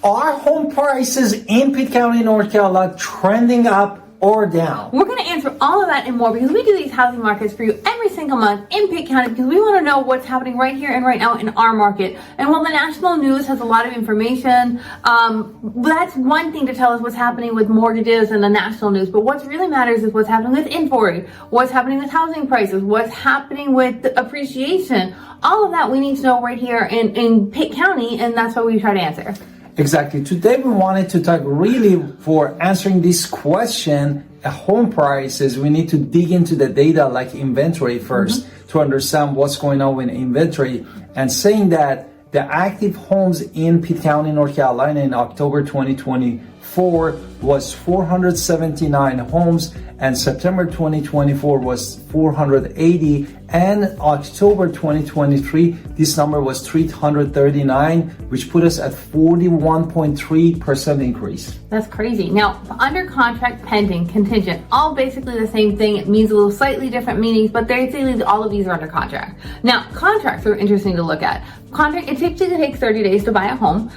Are home prices in Pitt County, North Carolina trending up or down? We're going to answer all of that and more because we do these housing markets for you every single month in Pitt County because we want to know what's happening right here and right now in our market. And while the national news has a lot of information, that's one thing to tell us what's happening with mortgages and the national news. But what really matters is what's happening with inventory, what's happening with housing prices, what's happening with appreciation. All of that we need to know right here in Pitt County, and that's what we try to answer. Exactly. Today we wanted to talk really for answering this question, home prices. We need to dig into the data like inventory first to understand what's going on with inventory, and saying that the active homes in Pitt County, North Carolina in October 2024 was 479 homes, and September 2024 was 480, and October 2023 this number was 339, which put us at 41.3% increase. That's crazy. Now, under contract, pending, contingent, all basically the same thing. It means a little slightly different meanings, but basically all of these are under contract. Now, contracts are interesting to look at. Contract, it typically takes 30 days to buy a home.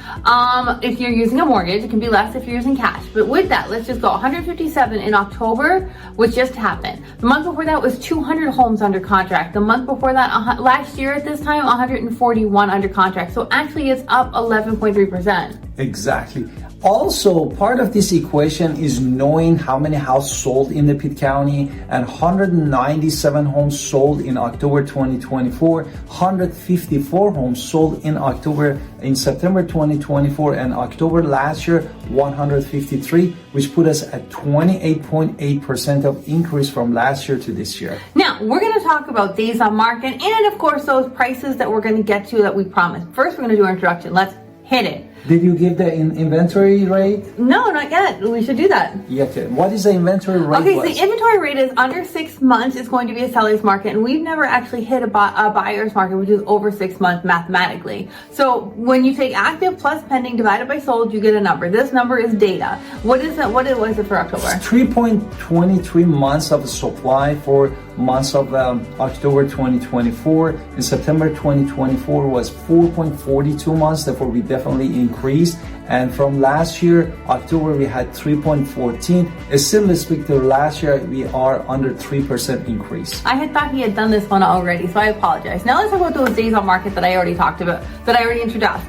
If you're using a mortgage, it can be less if you're using cash. But with that, let's just go 157 in October, which just happened. The month before that was 200 homes under contract. The month before that, last year at this time, 141 under contract. So actually it's up 11.3%. Exactly. Also, part of this equation is knowing how many houses sold in the Pitt County, and 197 homes sold in October 2024, 154 homes sold in September 2024, and October last year, 153, which put us at 28.8% of increase from last year to this year. Now, we're going to talk about days on market and of course those prices that we're going to get to that we promised. First, we're going to do our introduction. Let's hit it. Did you give the inventory rate? No, not yet. We should do that. Yeah, okay. What is the inventory rate? Okay, so the inventory rate is under 6 months is going to be a seller's market, and we've never actually hit a buyer's market, which is over 6 months mathematically. So when you take active plus pending divided by sold, you get a number. This number is data. What is it? What was it for October? It's 3.23 months of supply for months of October 2024. In September 2024 was 4.42 months. Therefore, we definitely increased. And from last year, October, we had 3.14. Similar speak to last year, we are under 3% increase. I had thought he had done this one already, so I apologize. Now let's talk about those days on market that I already talked about, that I already introduced.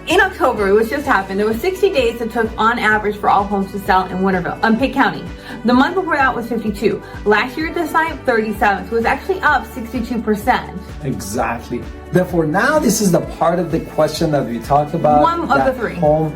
In October, which just happened, there was 60 days it took on average for all homes to sell in Pitt County. The month before that was 52. Last year at this time, 37. So it was actually up 62%. Exactly. Therefore, now this is the part of the question that we talked about. One of the three. Home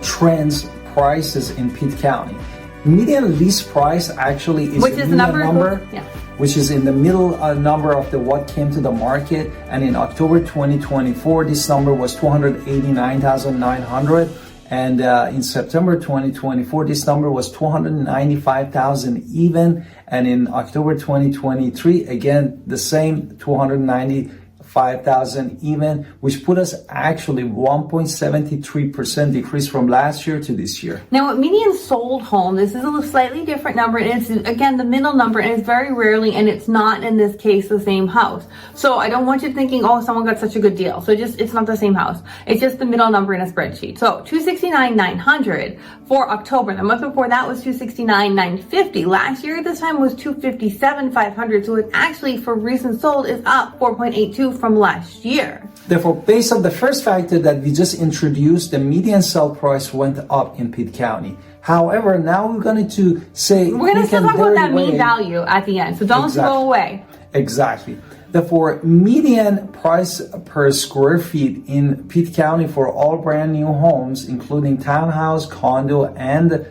trends, prices in Pitt County. Median list price actually is which is the number yeah. Which is in the middle number of the what came to the market. And in October 2024, this number was 289,900. And in September 2024, this number was 295,000 even. And in October 2023, again, the same 295,000 even, which put us actually 1.73% decrease from last year to this year. Now, with median sold home, this is a slightly different number. And it's, again, the middle number, and it's very rarely, and it's not in this case the same house. So I don't want you thinking, oh, someone got such a good deal. So it's not the same house. It's just the middle number in a spreadsheet. So 269,900 for October. The month before that was 269,950. Last year at this time was 257,500. So it actually, for recent sold, is up 4.82 from last year. Therefore, based on the first factor that we just introduced, the median sell price went up in Pitt County. However, now we're going to say we're going to still talk about that mean value at the end, so don't go away. Exactly. Therefore, median price per square feet in Pitt County for all brand new homes, including townhouse, condo, and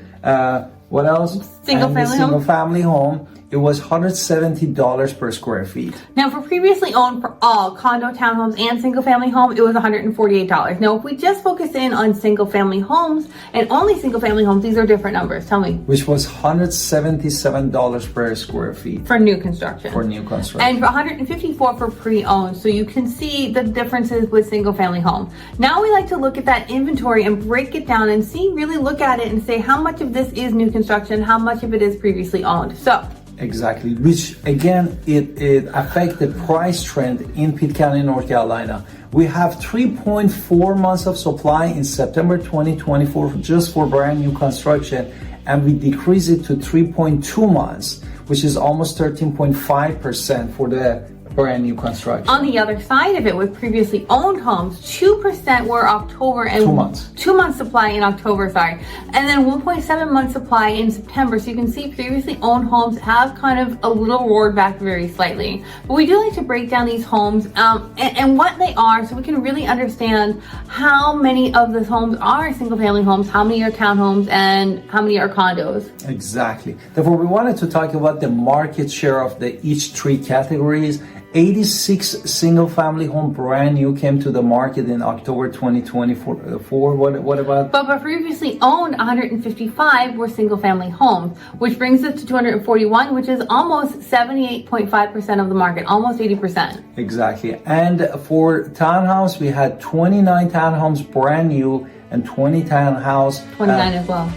what else? Single family home. It was $170 per square feet. Now, for previously owned for all condo, townhomes, and single-family home, it was $148. Now, if we just focus in on single-family homes and only single-family homes, these are different numbers. Tell me. Which was $177 per square feet. For new construction. For new construction. And for $154 for pre-owned. So you can see the differences with single-family home. Now we like to look at that inventory and break it down and really look at it and say how much of this is new construction, how much of it is previously owned. So Exactly, which again, it affects the price trend in Pitt County, North Carolina. We have 3.4 months of supply in September 2024 just for brand new construction, and we decrease it to 3.2 months, which is almost 13.5% for the brand new construction. On the other side of it, with previously owned homes, 2% were October and 2 months. 2 months supply in October, and then 1.7 months supply in September. So you can see previously owned homes have kind of a little roared back very slightly. But we do like to break down these homes and what they are, so we can really understand how many of the homes are single family homes, how many are townhomes, and how many are condos. Exactly. Therefore, we wanted to talk about the market share of each three categories. 86 single family home brand new came to the market in October 2024. What about? But previously owned 155 were single family homes, which brings us to 241, which is almost 78.5% of the market, almost 80%. Exactly. And for townhouse, we had 29 townhomes brand new and 20 townhouse. 29 as well.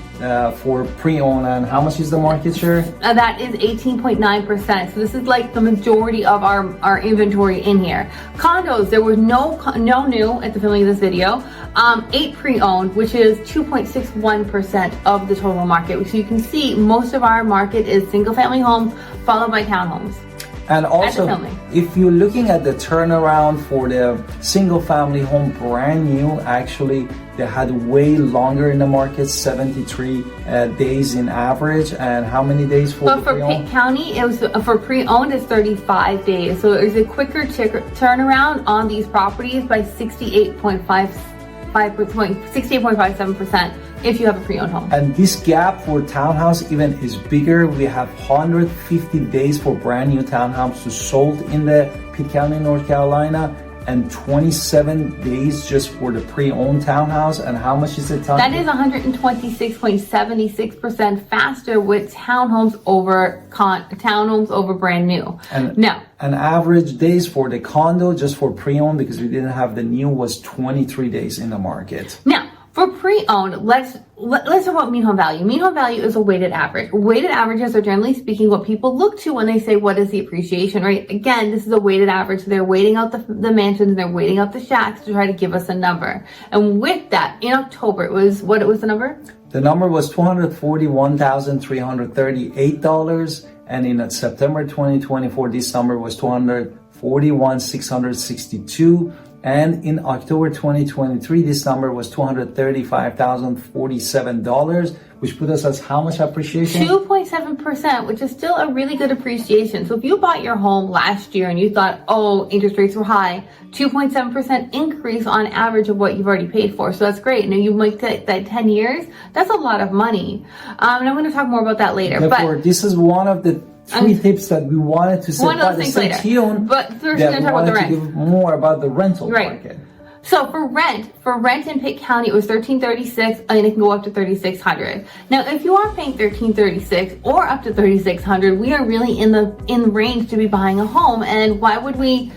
For pre-owned. And how much is the market share? That is 18.9%. So this is like the majority of our inventory in here. Condos, there was no new at the filming of this video. 8 pre-owned, which is 2.61% of the total market. So you can see most of our market is single family homes followed by townhomes. And also, if you're looking at the turnaround for the single family home brand new, actually they had way longer in the market, 73 days in average. And how many days for But for Pitt County, it was for pre-owned is 35 days. So there's a quicker turnaround on these properties by 68.57% if you have a pre-owned home. And this gap for townhouse even is bigger. We have 150 days for brand new townhomes to sold in the Pitt County, North Carolina, and 27 days just for the pre-owned townhouse. And how much is it? That is 126.76% faster with townhomes over brand new. And now, an average days for the condo just for pre-owned, because we didn't have the new, was 23 days in the market. Now, for pre-owned, let's talk about mean home value. Mean home value is a weighted average. Weighted averages are generally speaking what people look to when they say, what is the appreciation rate? Again, this is a weighted average. So they're weighting out the mansions, they're weighting out the shacks to try to give us a number. And with that, in October, it was the number? The number was $241,338. And in September 2024, this number was $241,662. And in October 2023, this number was $235,047, which put us as how much appreciation? 2.7%, which is still a really good appreciation. So if you bought your home last year and you thought, oh, interest rates were high, 2.7% increase on average of what you've already paid for. So that's great. Now you might take that 10 years, that's a lot of money. And I'm going to talk more about that later. Therefore, this is one of the 3 tips that we wanted to say. One of those things later. But first, we're going to talk about the rent. Give more about the rental market. So for rent in Pitt County, it was $1,336, and it can go up to $3,600. Now, if you are paying $1,336 or up to $3,600, we are really in range to be buying a home. And why would we?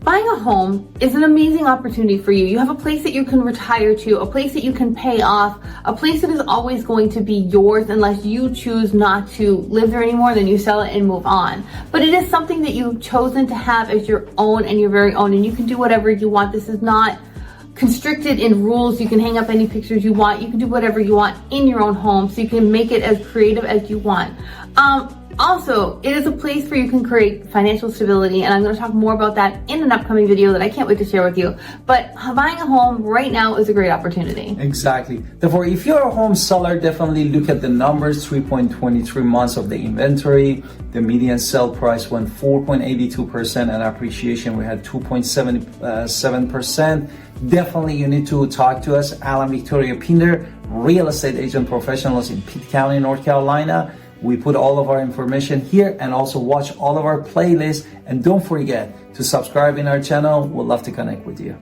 Buying a home is an amazing opportunity for you. You have a place that you can retire to, a place that you can pay off, a place that is always going to be yours unless you choose not to live there anymore, then you sell it and move on. But it is something that you've chosen to have as your own and your very own, and you can do whatever you want. This is not constricted in rules. You can hang up any pictures you want. You can do whatever you want in your own home, so you can make it as creative as you want. Also, it is a place where you can create financial stability, and I'm going to talk more about that in an upcoming video that I can't wait to share with you. But buying a home right now is a great opportunity. Exactly. Therefore, if you're a home seller, definitely look at the numbers. 3.23 months of the inventory. The median sale price went 4.82%, and appreciation we had 2.77%. Definitely you need to talk to us, Alan Victoria Pinder, real estate agent professionals in Pitt County, North Carolina. We put all of our information here, and also watch all of our playlists. And don't forget to subscribe in our channel. We'd love to connect with you.